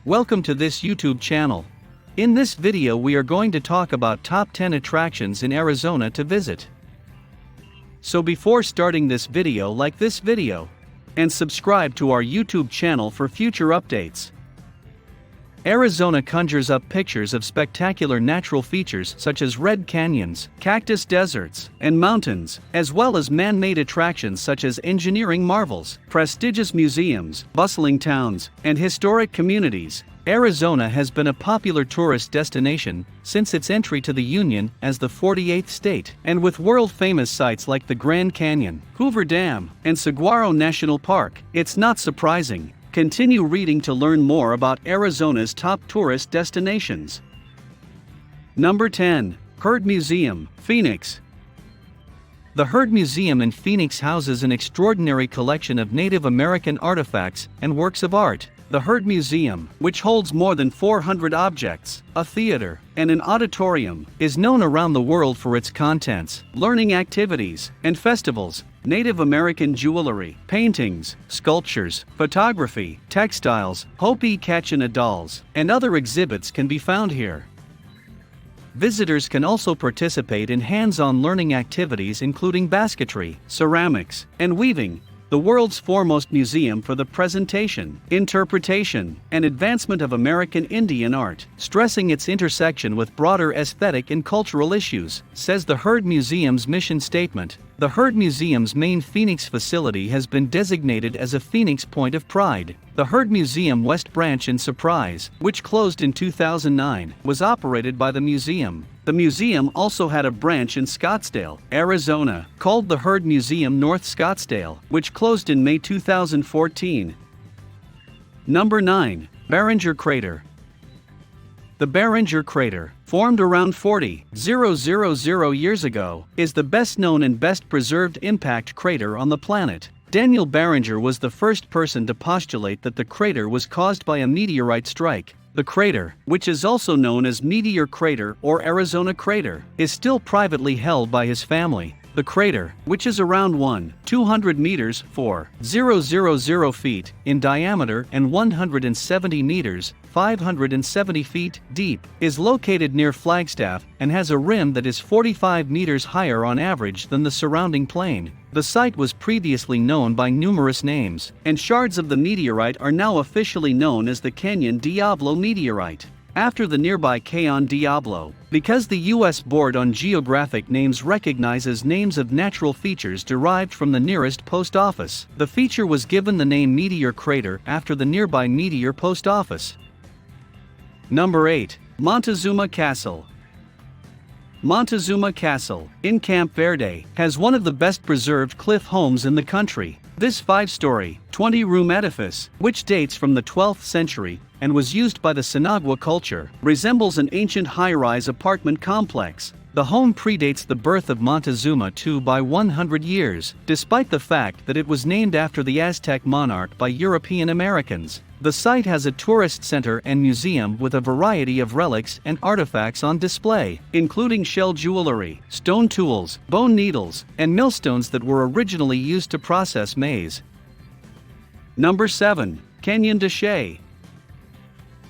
Welcome to this YouTube channel. In this video we are going to talk about top 10 attractions in Arizona to visit. So before starting this video, like this video and subscribe to our YouTube channel for future updates. Arizona conjures up pictures of spectacular natural features such as red canyons, cactus deserts, and mountains, as well as man-made attractions such as engineering marvels, prestigious museums, bustling towns, and historic communities. Arizona has been a popular tourist destination since its entry to the Union as the 48th state, and with world-famous sites like the Grand Canyon, Hoover Dam, and Saguaro National Park, it's not surprising. Continue reading to learn more about Arizona's top tourist destinations. Number 10. Herd Museum, Phoenix. The Herd Museum in Phoenix houses an extraordinary collection of Native American artifacts and works of art. The Herd Museum, which holds more than 400 objects, a theater, and an auditorium, is known around the world for its contents, learning activities, and festivals. Native American jewelry, paintings, sculptures, photography, textiles, Hopi Kachina dolls, and other exhibits can be found here. Visitors can also participate in hands-on learning activities including basketry, ceramics, and weaving. The world's foremost museum for the presentation, interpretation, and advancement of American Indian art, stressing its intersection with broader aesthetic and cultural issues, says the Herd Museum's mission statement. The Herd Museum's main Phoenix facility has been designated as a Phoenix Point of Pride. The Herd Museum West Branch in Surprise, which closed in 2009, was operated by the museum. The museum also had a branch in Scottsdale, Arizona, called the Herd Museum North Scottsdale, which closed in May 2014. Number 9. Barringer Crater. The Barringer Crater, formed around 40,000 years ago, is the best-known and best-preserved impact crater on the planet. Daniel Barringer was the first person to postulate that the crater was caused by a meteorite strike. The crater, which is also known as Meteor Crater or Arizona Crater, is still privately held by his family. The crater, which is around 200 meters (4,000 feet) in diameter and 170 meters (570 feet) deep, is located near Flagstaff and has a rim that is 45 meters higher on average than the surrounding plain. The site was previously known by numerous names, and shards of the meteorite are now officially known as the Canyon Diablo meteorite, after the nearby Cayon Diablo, because the U.S. Board on Geographic Names recognizes names of natural features derived from the nearest post office. The feature was given the name Meteor Crater after the nearby Meteor Post Office. Number 8. Montezuma Castle. Montezuma Castle, in Camp Verde, has one of the best-preserved cliff homes in the country. This 5-story, 20-room edifice, which dates from the 12th century and was used by the Sinagua culture, resembles an ancient high-rise apartment complex. The home predates the birth of Montezuma II by 100 years, despite the fact that it was named after the Aztec monarch by European Americans. The site has a tourist center and museum with a variety of relics and artifacts on display, including shell jewelry, stone tools, bone needles, and millstones that were originally used to process maize. Number 7. Canyon de Chelly.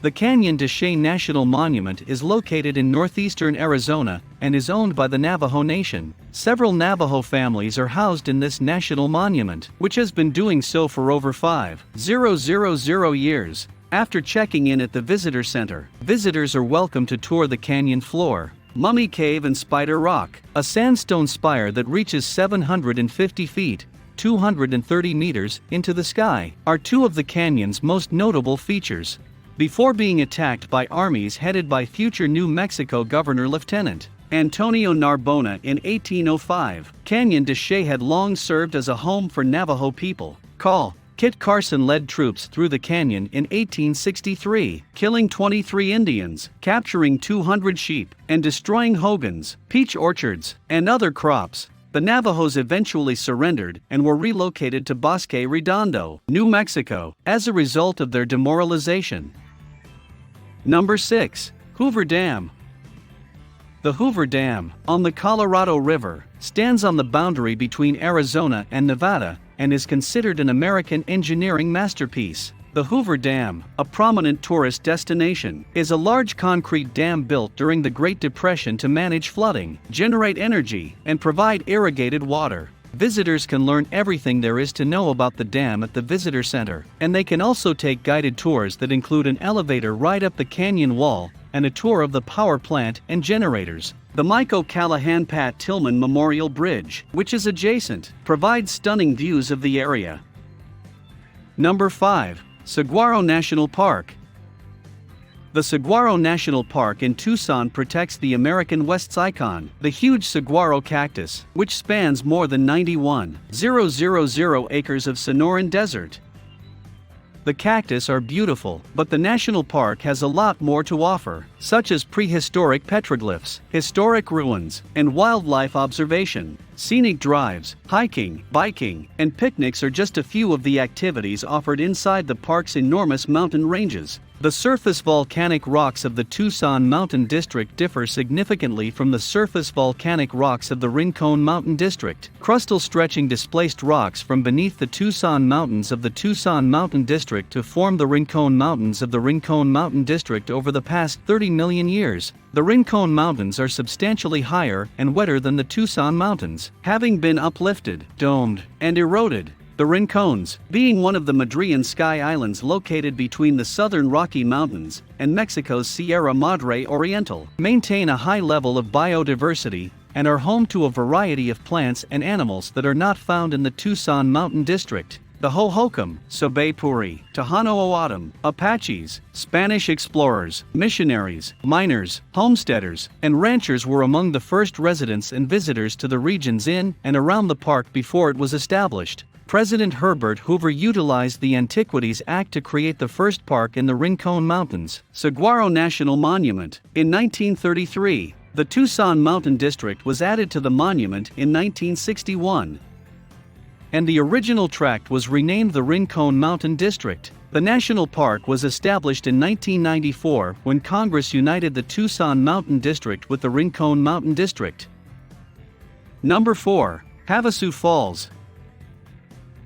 The Canyon de Chelly National Monument is located in northeastern Arizona and is owned by the Navajo Nation. Several Navajo families are housed in this national monument, which has been doing so for over 5,000 years. After checking in at the visitor center, visitors are welcome to tour the canyon floor, Mummy Cave and Spider Rock, a sandstone spire that reaches 750 feet, 230 meters, into the sky, are two of the canyon's most notable features. Before being attacked by armies headed by future New Mexico Governor Lieutenant Antonio Narbona in 1805, Canyon de Chelly had long served as a home for Navajo people. Kit Carson led troops through the canyon in 1863, killing 23 Indians, capturing 200 sheep, and destroying hogans, peach orchards, and other crops. The Navajos eventually surrendered and were relocated to Bosque Redondo, New Mexico, as a result of their demoralization. Number 6. Hoover Dam. The Hoover Dam, on the Colorado River, stands on the boundary between Arizona and Nevada and is considered an American engineering masterpiece. The The Hoover Dam, a prominent tourist destination, is a large concrete dam built during the Great Depression to manage flooding, generate energy, and provide irrigated water. Visitors can learn everything there is to know about the dam at the visitor center, and they can also take guided tours that include an elevator ride up the canyon wall and a tour of the power plant and generators. The Michael Callahan Pat Tillman Memorial Bridge, which is adjacent, provides stunning views of the area. Number 5. Saguaro National Park. The Saguaro National Park in Tucson protects the American West's icon, the huge saguaro cactus, which spans more than 91,000 acres of Sonoran desert. The cactus are beautiful, but the national park has a lot more to offer, such as prehistoric petroglyphs, historic ruins, and wildlife observation. Scenic drives, hiking, biking, and picnics are just a few of the activities offered inside the park's enormous mountain ranges. The surface volcanic rocks of the Tucson Mountain District differ significantly from the surface volcanic rocks of the Rincon Mountain District. Crustal stretching displaced rocks from beneath the Tucson Mountains of the Tucson Mountain District to form the Rincon Mountains of the Rincon Mountain District over the past 30 million years. The Rincon Mountains are substantially higher and wetter than the Tucson Mountains, having been uplifted, domed, and eroded. The Rincons, being one of the Madrean Sky Islands located between the southern Rocky Mountains and Mexico's Sierra Madre Oriental, maintain a high level of biodiversity and are home to a variety of plants and animals that are not found in the Tucson Mountain District. The Hohokam, Sobey-Puri, Tohono-O'odham, Apaches, Spanish explorers, missionaries, miners, homesteaders, and ranchers were among the first residents and visitors to the regions in and around the park before it was established. President Herbert Hoover utilized the Antiquities Act to create the first park in the Rincon Mountains, Saguaro National Monument. In 1933, the Tucson Mountain District was added to the monument in 1961. And the original tract was renamed the Rincon Mountain District. The national park was established in 1994 when Congress united the Tucson Mountain District with the Rincon Mountain District. Number 4. Havasu Falls.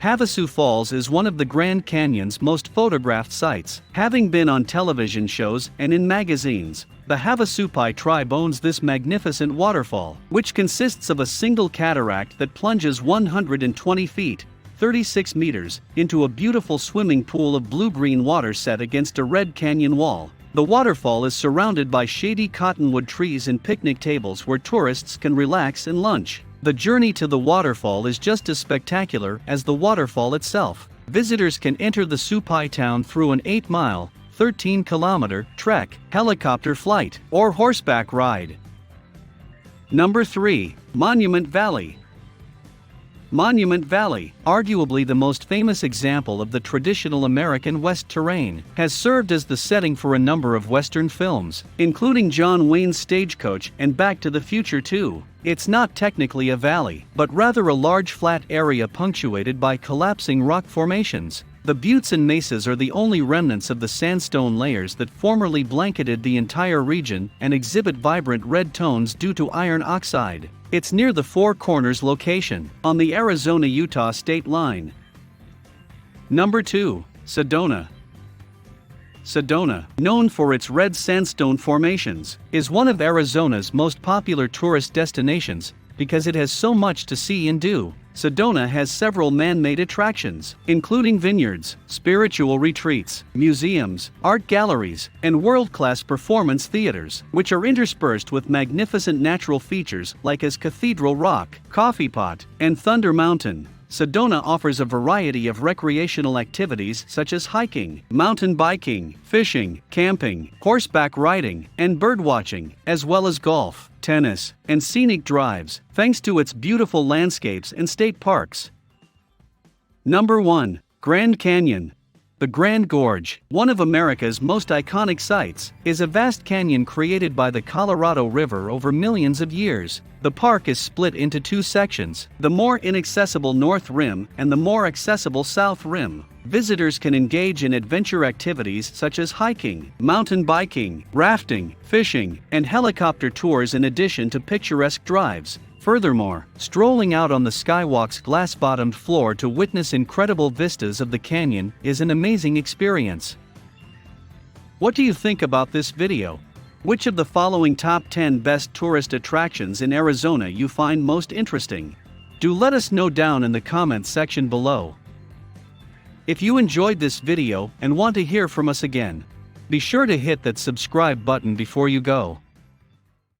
Havasu Falls is one of the Grand Canyon's most photographed sites, having been on television shows and in magazines. The Havasupai tribe owns this magnificent waterfall, which consists of a single cataract that plunges 120 feet, 36 meters, into a beautiful swimming pool of blue-green water set against a red canyon wall. The waterfall is surrounded by shady cottonwood trees and picnic tables where tourists can relax and lunch. The journey to the waterfall is just as spectacular as the waterfall itself. Visitors can enter the Supai town through an 8-mile, 13-kilometer trek, helicopter flight, or horseback ride. Number 3. Monument Valley. Monument Valley, arguably the most famous example of the traditional American West terrain, has served as the setting for a number of Western films, including John Wayne's Stagecoach and Back to the Future 2. It's not technically a valley, but rather a large flat area punctuated by collapsing rock formations. The buttes and mesas are the only remnants of the sandstone layers that formerly blanketed the entire region and exhibit vibrant red tones due to iron oxide. It's near the Four Corners location, on the Arizona-Utah state line. Number 2. Sedona. Sedona, known for its red sandstone formations, is one of Arizona's most popular tourist destinations because it has so much to see and do. Sedona has several man-made attractions, including vineyards, spiritual retreats, museums, art galleries, and world-class performance theaters, which are interspersed with magnificent natural features like Cathedral Rock, Coffee Pot, and Thunder Mountain. Sedona offers a variety of recreational activities such as hiking, mountain biking, fishing, camping, horseback riding, and birdwatching, as well as golf, tennis, and scenic drives, thanks to its beautiful landscapes and state parks. Number 1. Grand Canyon. The Grand Gorge, one of America's most iconic sites, is a vast canyon created by the Colorado River over millions of years. The park is split into two sections, the more inaccessible North Rim and the more accessible South Rim. Visitors can engage in adventure activities such as hiking, mountain biking, rafting, fishing, and helicopter tours in addition to picturesque drives. Furthermore, strolling out on the Skywalk's glass-bottomed floor to witness incredible vistas of the canyon is an amazing experience. What do you think about this video? Which of the following top 10 best tourist attractions in Arizona you find most interesting? Do let us know down in the comments section below. If you enjoyed this video and want to hear from us again, be sure to hit that subscribe button before you go.